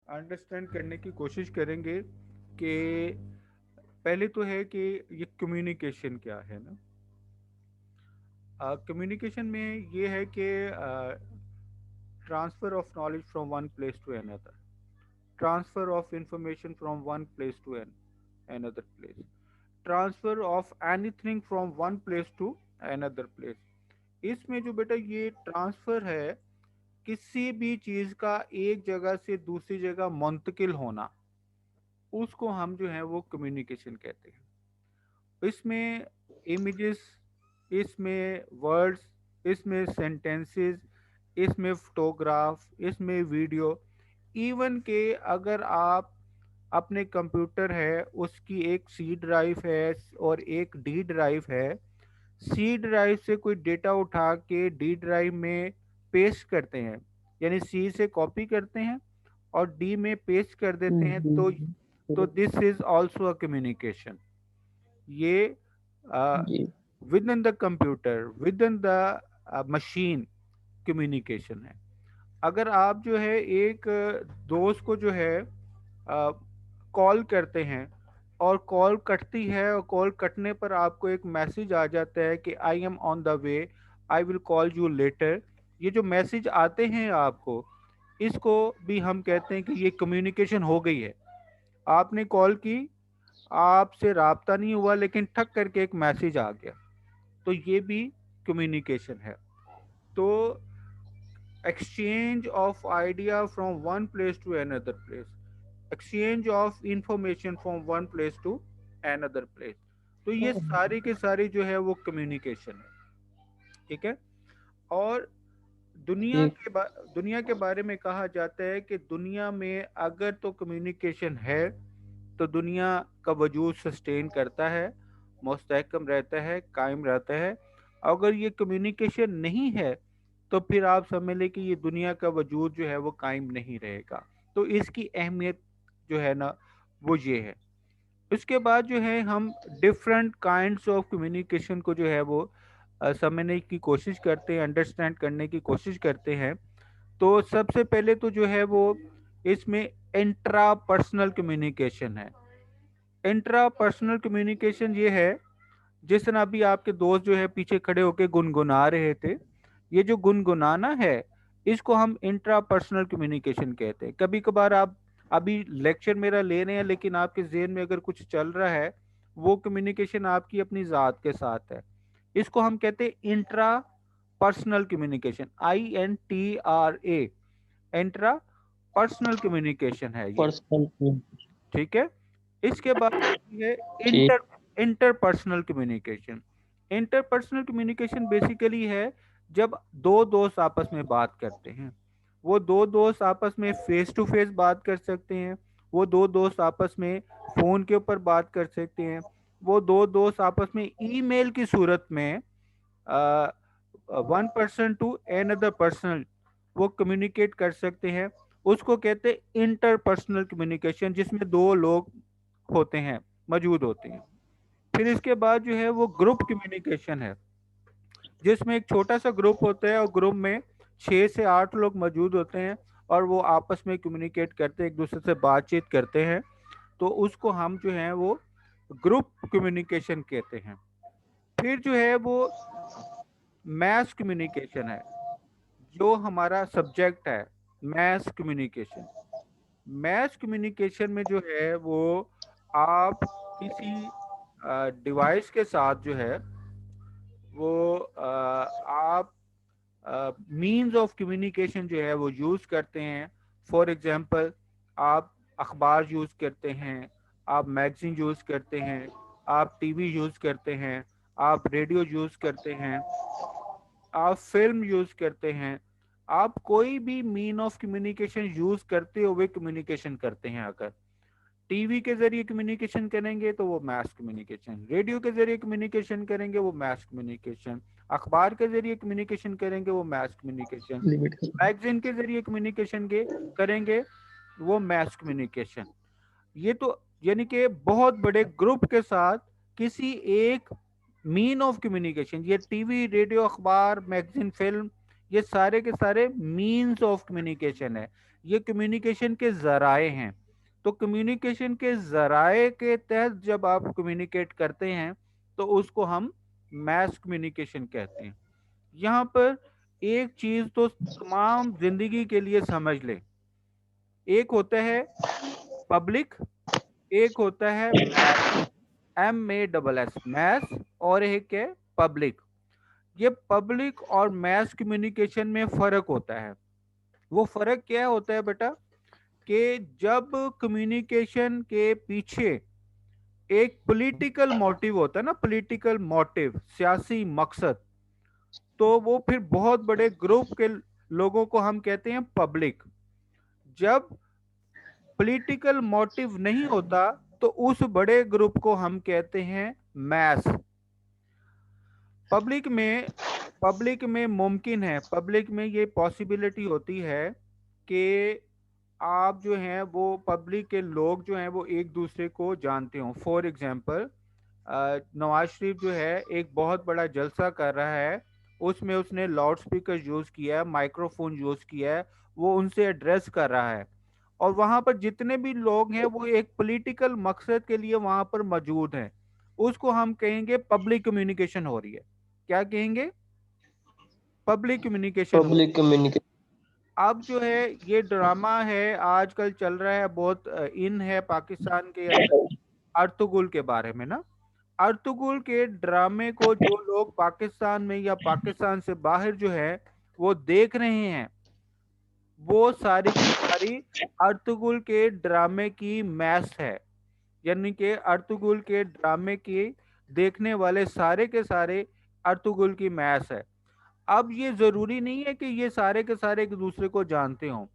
Understand करने की कोशिश करेंगे कि पहले तो है कि ये कम्युनिकेशन क्या है ना। कम्युनिकेशन में ये है कि transfer of knowledge from one place to another, transfer of information from one place to another place, transfer of anything from one place to another place। इसमें जो बेटा ये ट्रांसफर है, किसी भी चीज का एक जगह से दूसरी जगह मुंतकिल होना, उसको हम जो है वो कम्युनिकेशन कहते हैं। इसमें इमेजेस, इसमें वर्ड्स, इसमें सेंटेंसेस, इसमें फोटोग्राफ, इसमें वीडियो, इवन के अगर आप अपने कंप्यूटर है उसकी एक सी ड्राइव है और एक डी ड्राइव है, सी ड्राइव से कोई डेटा उठा के डी ड्राइव में पेस्ट करते हैं, यानी सी से कॉपी करते हैं और डी में पेस्ट कर देते हैं, तो this is also a communication. ये जी within the computer, within the machine communication है। अगर आप जो है एक दोस्त को जो है कॉल करते हैं और कॉल कटती है और कॉल कटने पर आपको एक मैसेज आ जाता है कि I am on the way, I will call you later, ये जो मैसेज आते हैं आपको, इसको भी हम कहते हैं कि ये कम्युनिकेशन हो गई है। आपने कॉल की, आपसे राब्ता नहीं हुआ, लेकिन ठक करके एक मैसेज आ गया, तो ये भी कम्युनिकेशन है। तो exchange of idea from one place to another place, exchange of information from one place to another place, तो ये सारी के सारी जो है वो कम्युनिकेशन है। ठीक है। और ठीक। दुनिया के बारे में कहा जाता है कि दुनिया में अगर तो कम्युनिकेशन है तो दुनिया का वजूद सस्टेन करता है, मुस्तहकम रहता है, कायम रहता है। अगर ये कम्युनिकेशन नहीं है तो फिर आप समझ लें कि ये दुनिया का वजूद जो है वो कायम नहीं रहेगा। तो इसकी अहमियत जो है ना वो ये है। उसके बाद जो है हम डिफरेंट काइंड्स ऑफ कम्युनिकेशन को जो है वो समझने की कोशिश करते हैं, अंडरस्टैंड करने की कोशिश करते हैं। तो सबसे पहले तो जो है वो इसमें इंट्रा पर्सनल कम्युनिकेशन है। इंट्रा पर्सनल कम्युनिकेशन ये है, जिस तरह अभी आपके दोस्त जो है पीछे खड़े होके गुनगुना रहे थे, ये जो गुनगुनाना है इसको हम इंट्रा पर्सनल कम्युनिकेशन कहते हैं। कभी कभार आप अभी लेक्चर मेरा ले रहे हैं लेकिन आपके जेहन में अगर कुछ चल रहा है, वो कम्युनिकेशन आपकी अपनी ज़ात के साथ है, इसको हम कहते हैं intra personal communication, INTRA, intra personal communication है ये। पर्सनल। ठीक है। इसके बाद आती है ठीक। Inter interpersonal communication. Interpersonal communication basically है जब दो दोस्त आपस में बात करते हैं। वो दो दोस्त आपस में फेस टू फेस बात कर सकते हैं, वो दो दोस्त आपस में फोन के ऊपर बात कर सकते हैं, वो दो दोस्त आपस में ईमेल की सूरत में one person to another person वो कम्युनिकेट कर सकते हैं। उसको कहते हैं इंटरपर्सनल कम्युनिकेशन, जिसमें दो लोग होते हैं, मौजूद होते हैं। फिर इसके बाद जो है वो ग्रुप कम्युनिकेशन है, जिसमें एक छोटा सा ग्रुप होता है और ग्रुप में 6 से 8 लोग मौजूद होते हैं और वो आपस में कम्युनिकेट करते हैं, एक दूसरे से बातचीत करते हैं। तो उसको हम जो है वो ग्रुप कम्युनिकेशन कहते हैं। फिर जो है वो मैस कम्युनिकेशन है, जो हमारा सब्जेक्ट है, मैस कम्युनिकेशन। मैस कम्युनिकेशन में जो है वो आप किसी डिवाइस के साथ जो है वो आप मीन्स ऑफ कम्युनिकेशन जो है वो यूज़ करते हैं। फॉर एग्जांपल, आप अखबार यूज़ करते हैं, आप मैगज़ीन यूज़ करते हैं, आप टीवी यूज़ करते हैं, आप रेडियो यूज़ करते हैं, आप फिल्म यूज़ करते हैं। आप कोई भी मीन ऑफ कम्युनिकेशन यूज़ करते हुए कम्युनिकेशन करते हैं। अगर टीवी के जरिए कम्युनिकेशन करेंगे तो वो मास कम्युनिकेशन, रेडियो के जरिए कम्युनिकेशन करेंगे वो मास कम्युनिकेशन, अखबार के जरिए कम्युनिकेशन करेंगे वो मास कम्युनिकेशन, लिमिट कर। मैगजीन के जरिए कम्युनिकेशन के करेंगे वो मास कम्युनिकेशन। ये तो यानी कि बहुत बड़े ग्रुप के साथ किसी एक मीन ऑफ कम्युनिकेशन, ये टीवी, रेडियो, अखबार, मैगजीन, फिल्म, ये सारे के सारे मीन्स ऑफ कम्युनिकेशन है। ये कम्युनिकेशन के जराए हैं। तो कम्युनिकेशन के जराए के तहत जब आप कम्युनिकेट करते हैं तो उसको हम मैस कम्युनिकेशन कहते हैं। यहाँ पर एक चीज तो तमाम जिंदगी के लिए समझ ले, एक होता है पब्लिक, एक होता है मैस, MASS मैस, और एक है पब्लिक। ये पब्लिक और मैस कम्युनिकेशन में फर्क होता है। वो फर्क क्या होता है बेटा, कि जब कम्युनिकेशन के पीछे एक पॉलिटिकल मोटिव होता है ना, पॉलिटिकल मोटिव, सियासी मकसद, तो वो फिर बहुत बड़े ग्रुप के लोगों को हम कहते हैं पब्लिक। जब पॉलिटिकल मोटिव नहीं होता तो उस बड़े ग्रुप को हम कहते हैं मैस। पब्लिक में पब्लिक में मुमकिन है, पब्लिक में ये पॉसिबिलिटी होती है कि आप जो हैं वो पब्लिक के लोग जो हैं वो एक दूसरे को जानते हो। फॉर एग्जांपल, नवाज शरीफ जो है एक बहुत बड़ा जलसा कर रहा है, उसमें उसने लाउड स्पीकर यूज़ किया है, माइक्रोफोन यूज़ किया है, वो उनसे एड्रेस कर रहा है, और वहाँ पर जितने भी लोग हैं वो एक पॉलिटिकल मकसद के लिए वहाँ पर मौजूद हैं। उसको हम कहेंगे पब्लिक कम्युनिकेशन हो रही है। क्या कहेंगे? पब्लिक कम्युनिकेशन हो रही पब्लिक है। कम्युनिकेशन। अब जो है ये ड्रामा है आजकल चल रहा है, बहुत इन है पाकिस्तान के अंदर, अर्तुगरुल के बारे में ना। अर्तुगरुल के ड्रामे को जो लोग पाकिस्तान में या पाकिस्तान से बाहर जो है वो देख रहे हैं, वो सारी की सारी अर्तुगरुल के ड्रामे की मैस है। यानी कि अर्तुगरुल के ड्रामे की देखने वाले सारे के सारे अर्तुगरुल की मैस है। अब ये जरूरी नहीं है कि ये सारे के सारे एक दूसरे को जानते हों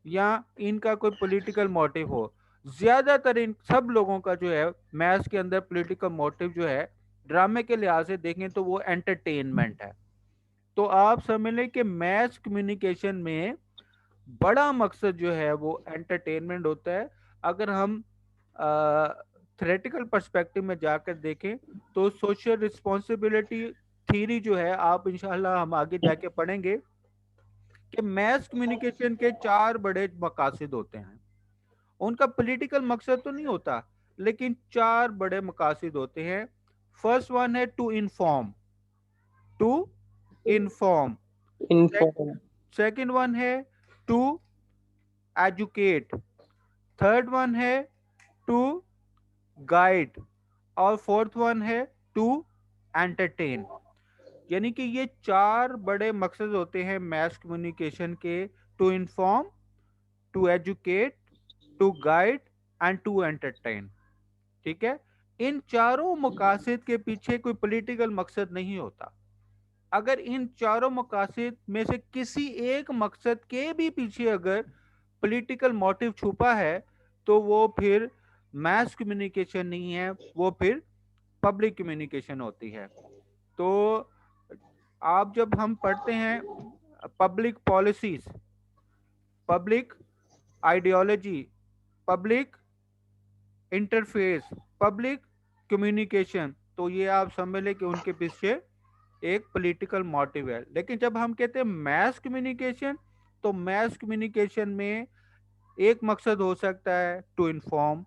या इनका कोई पॉलिटिकल मोटिव हो। ज्यादातर इन सब लोगों का जो है मैथ्स के अंदर पॉलिटिकल मोटिव जो है, ड्रामे के लिहाज से देखें तो वो एंटरटेनमेंट है। तो आप समझ लें कि मैथ्स कम्युनिकेशन में बड़ा मकसद जो है वो एंटरटेनमेंट होता है। अगर हम थ्योरेटिकल पर्सपेक्टिव में जाकर देखें तो सोशल रिस्पॉन्सिबिलिटी थ्योरी जो है, आप इंशाल्लाह हम आगे जाके पढ़ेंगे कि मैस कम्युनिकेशन के चार बड़े मकासद होते हैं। उनका पॉलिटिकल मकसद तो नहीं होता, लेकिन चार बड़े मकासद होते हैं। फर्स्ट वन है to inform, to inform. Inform. Second one है टू एजुकेट। थर्ड वन है टू गाइड। और फोर्थ वन है टू एंटरटेन। यानी कि ये चार बड़े मकसद होते हैं मैस कम्युनिकेशन के, to inform, to educate, to guide and to entertain. ठीक है? इन चारों मकासद के पीछे कोई पॉलिटिकल मकसद नहीं होता। अगर इन चारों मकासद में से किसी एक मकसद के भी पीछे अगर पॉलिटिकल मोटिव छुपा है तो वो फिर मैस कम्युनिकेशन नहीं है, वो फिर पब्लिक कम्युनिकेशन होती है। तो आप जब हम पढ़ते हैं public policies, public ideology, public interface, public communication, तो ये आप समझ लें कि उनके पीछे एक पॉलिटिकल मोटिव है। लेकिन जब हम कहते हैं मैस कम्युनिकेशन, तो मैस कम्युनिकेशन में एक मकसद हो सकता है टू इन्फॉर्म,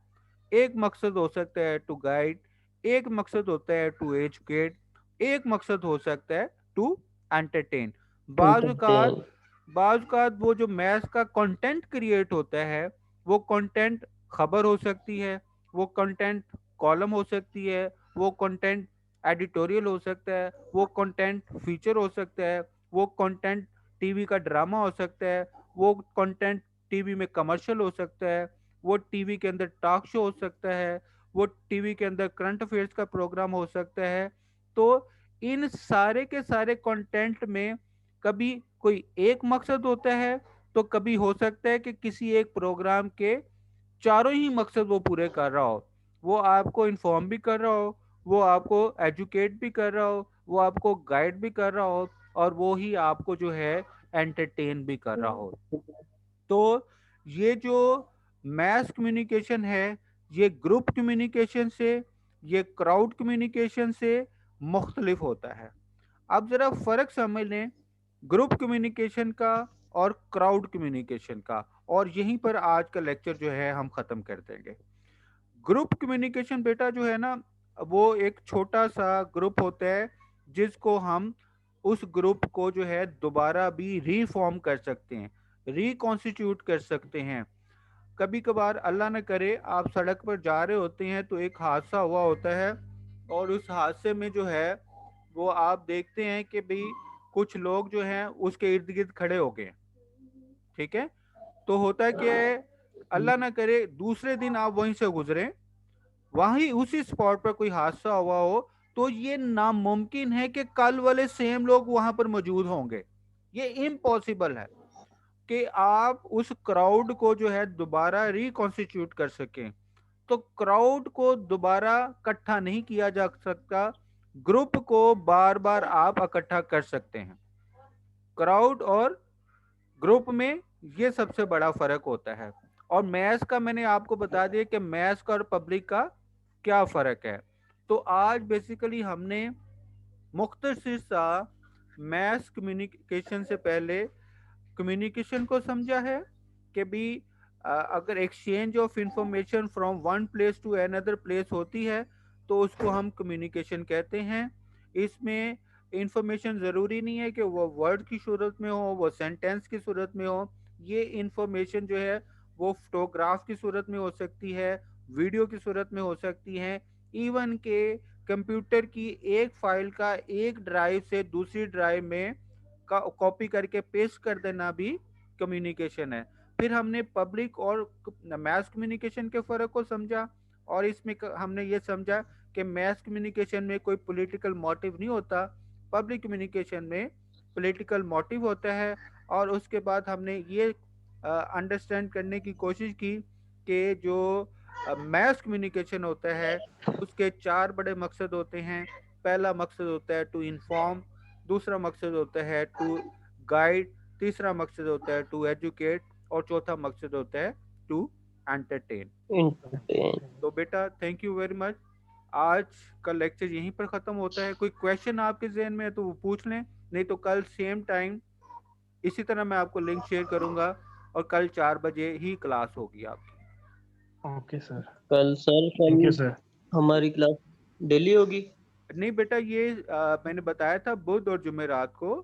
एक मकसद हो सकता है टू गाइड, एक मकसद होता है टू एजुकेट, एक मकसद हो सकता है टू एंटरटेन। बाज़ एंटरटेन। बाज़ का वो जो मैथ्स का कंटेंट क्रिएट होता है, वो कंटेंट खबर हो सकती है, वो कंटेंट कॉलम हो सकती है, वो कंटेंट एडिटोरियल हो सकता है, वो कंटेंट फीचर हो सकता है, वो कंटेंट टीवी का ड्रामा हो सकता है, वो कंटेंट टीवी में कमर्शियल हो सकता है, वो टीवी के अंदर टॉक शो हो सकता है, वो टीवी के अंदर करंट अफेयर्स का प्रोग्राम हो सकता है। तो इन सारे के सारे कंटेंट में कभी कोई एक मकसद होता है, तो कभी हो सकता है कि किसी एक प्रोग्राम के चारों ही मकसद वो पूरे कर रहा हो। वो आपको इन्फॉर्म भी कर रहा हो, वो आपको एजुकेट भी कर रहा हो, वो आपको गाइड भी कर रहा हो, और वो ही आपको जो है एंटरटेन भी कर रहा हो। तो ये जो मैस कम्युनिकेशन है, ये ग्रुप कम्युनिकेशन से, ये क्राउड कम्युनिकेशन से मुख्तलिफ होता है। अब जरा फर्क समझ लें ग्रुप कम्युनिकेशन का और क्राउड कम्युनिकेशन का, और यहीं पर आज का लेक्चर जो है हम ख़त्म कर देंगे। ग्रुप कम्युनिकेशन बेटा जो है ना, वो एक छोटा सा ग्रुप होता है जिसको हम उस ग्रुप को जो है दोबारा भी रीफॉर्म कर सकते हैं, रिकॉन्स्टिट्यूट कर सकते हैं। कभी कभार अल्लाह न करे आप सड़क पर जा रहे होते हैं तो एक हादसा हुआ होता है, और उस हादसे में जो है वो आप देखते हैं कि भाई कुछ लोग जो हैं उसके इर्द गिर्द खड़े हो गए, ठीक है। तो होता क्या है, अल्लाह ना करे दूसरे दिन आप वहीं से गुजरे, वहीं उसी स्पॉट पर कोई हादसा हुआ हो, तो ये नामुमकिन है कि कल वाले सेम लोग वहां पर मौजूद होंगे। ये इम्पॉसिबल है कि आप उस क्राउड को जो है दोबारा रिकॉन्स्टिट्यूट कर सकें। तो क्राउड को दोबारा इकट्ठा नहीं किया जा सकता, ग्रुप को बार बार आप इकट्ठा कर सकते हैं। क्राउड और ग्रुप में ये सबसे बड़ा फर्क होता है। और मैथ्स का मैंने आपको बता दिया कि मैथ्स का और पब्लिक का क्या फर्क है। तो आज बेसिकली हमने मुख्तसर सा मैथ्स कम्युनिकेशन से पहले कम्युनिकेशन को समझा है कि भी अगर exchange of information from one place to another place होती है तो उसको हम कम्युनिकेशन कहते हैं। इसमें इंफॉर्मेशन ज़रूरी नहीं है कि वो वर्ड की सूरत में हो, वो सेंटेंस की सूरत में हो। ये इंफॉर्मेशन जो है वो फोटोग्राफ की सूरत में हो सकती है, वीडियो की सूरत में हो सकती है, इवन के कंप्यूटर की एक फाइल का एक ड्राइव से दूसरी ड्राइव में का कॉपी करके पेस्ट कर देना भी कम्युनिकेशन है। फिर हमने पब्लिक और मैस कम्युनिकेशन के फ़र्क को समझा, और इसमें हमने ये समझा कि मैस कम्युनिकेशन में कोई पॉलिटिकल मोटिव नहीं होता, पब्लिक कम्युनिकेशन में पॉलिटिकल मोटिव होता है। और उसके बाद हमने ये अंडरस्टैंड करने की कोशिश की कि जो मैस कम्युनिकेशन होता है उसके चार बड़े मकसद होते हैं। पहला मकसद होता है टू इन्फॉर्म, दूसरा मकसद होता है टू गाइड, तीसरा मकसद होता है टू एजुकेट, और चौथा मकसद होता है टू एंटरटेन। इंटरटेन। तो बेटा थैंक यू वेरी मच। आज का लेक्चर यहीं पर ख़त्म होता है। कोई क्वेश्चन आपके जहन में है तो वो पूछ लें, नहीं तो कल सेम टाइम इसी तरह मैं आपको लिंक शेयर करूंगा, और कल 4 बजे ही क्लास होगी आपकी। ओके सर, कल सर थैंक यू कल सर। हमारी क्लास डेली होगी? नहीं बेटा, ये मैंने बताया था बुध और जुमेरात को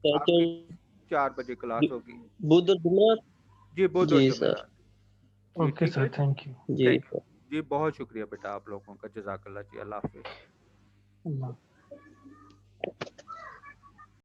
तो आपकी 4 बजे क्लास होगी। बुध और जुमेरात? जी बुध और जी सर। जुमेरात। जी ओके ठीक सर, है। Thank you. जी थैंक सर। यू जी, बहुत शुक्रिया बेटा आप लोगों का। जज़ाकल्लाह जी, अल्लाह हाफिज़। अल्लाह।